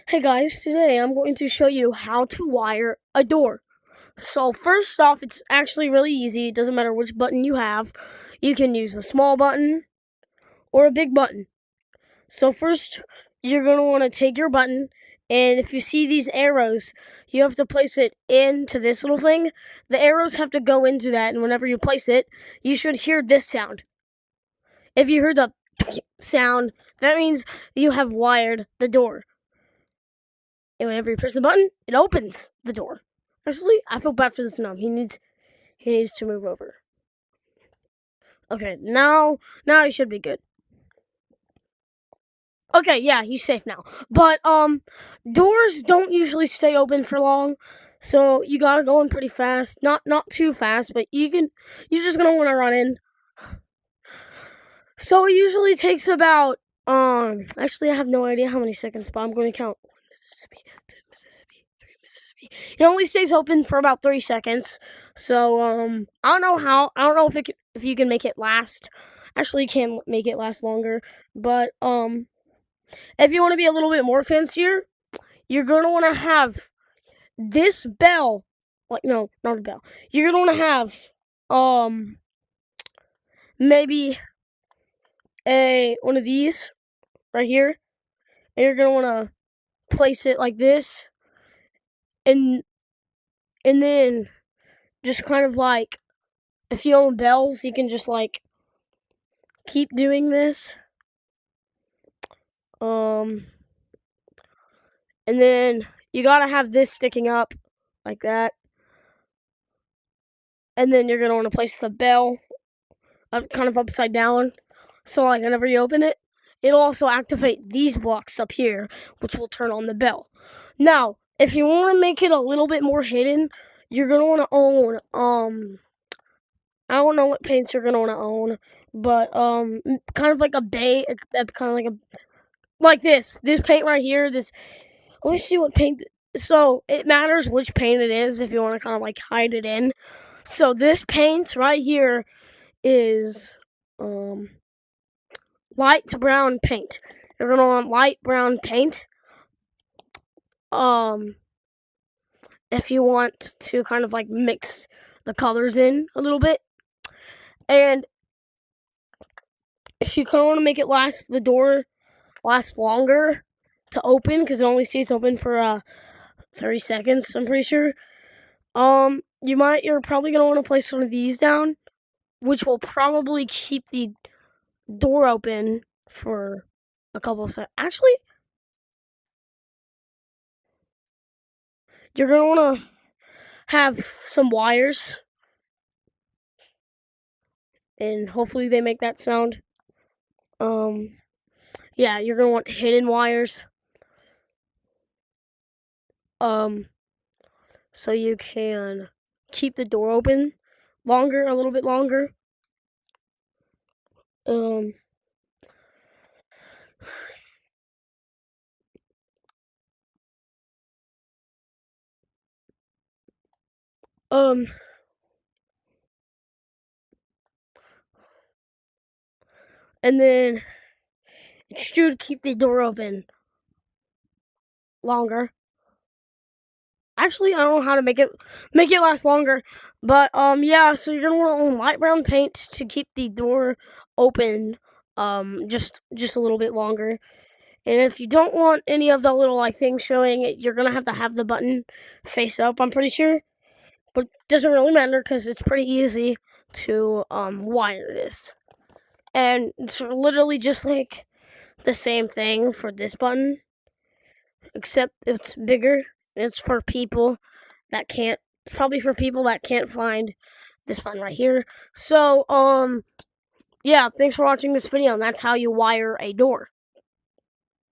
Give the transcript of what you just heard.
Hey guys, today I'm going to show you how to wire a door. So first off, it's actually really easy. It doesn't matter which button you have. You can use a small button or a big button. So first, you're going to want to take your button, and if you see these arrows, you have to place it into this little thing. The arrows have to go into that, and whenever you place it, you should hear this sound. If you hear the sound, that means you have wired the door. And whenever you press the button, it opens the door. Actually, I feel bad for this gnome. He needs to move over. Okay, now he should be good. Okay, yeah, he's safe now. But doors don't usually stay open for long, so you gotta go in pretty fast. Not too fast, but you're just gonna want to run in. So it usually takes about actually I have no idea how many seconds, but I'm going to count. 1 Mississippi, 2 Mississippi, 3 Mississippi. It only stays open for about 3 seconds. So I don't know if you can make it last. Actually, you can make it last longer, but if you want to be a little bit more fancier, you're going to want to have this bell. Like, no, not a bell. You're going to want to have maybe one of these right here, and you're gonna want to place it like this, and then just kind of like, if you own bells, you can just like keep doing this, and then you gotta have this sticking up like that, and then you're gonna want to place the bell up, kind of upside down, so like whenever you open it, it'll also activate these blocks up here, which will turn on the bell. Now, if you want to make it a little bit more hidden, you're going to want to own, I don't know what paints you're going to want to own, but, kind of like a kind of like like this paint right here, let me see what paint, so it matters which paint it is if you want to kind of like hide it in. So this paint right here is, light brown paint. You're gonna want light brown paint. If you want to kind of like mix the colors in a little bit, and if you kind of want to make it the door last longer to open, because it only stays open for 30 seconds, I'm pretty sure. You're probably gonna want to place one of these down, which will probably keep the door open for a couple of seconds. Actually, you're going to want to have some wires, and hopefully they make that sound. Yeah, you're going to want hidden wires, so you can keep the door open longer, a little bit longer. And then it should keep the door open longer. Actually, I don't know how to make it last longer, but yeah. So you're gonna want to own light brown paint to keep the door open, just a little bit longer. And if you don't want any of the little like things showing, you're gonna have to have the button face up, I'm pretty sure, but it doesn't really matter because it's pretty easy to wire this, and it's literally just like the same thing for this button, except it's bigger. It's for people that can't. It's probably for people that can't find this button right here. So yeah, thanks for watching this video, and that's how you wire a door.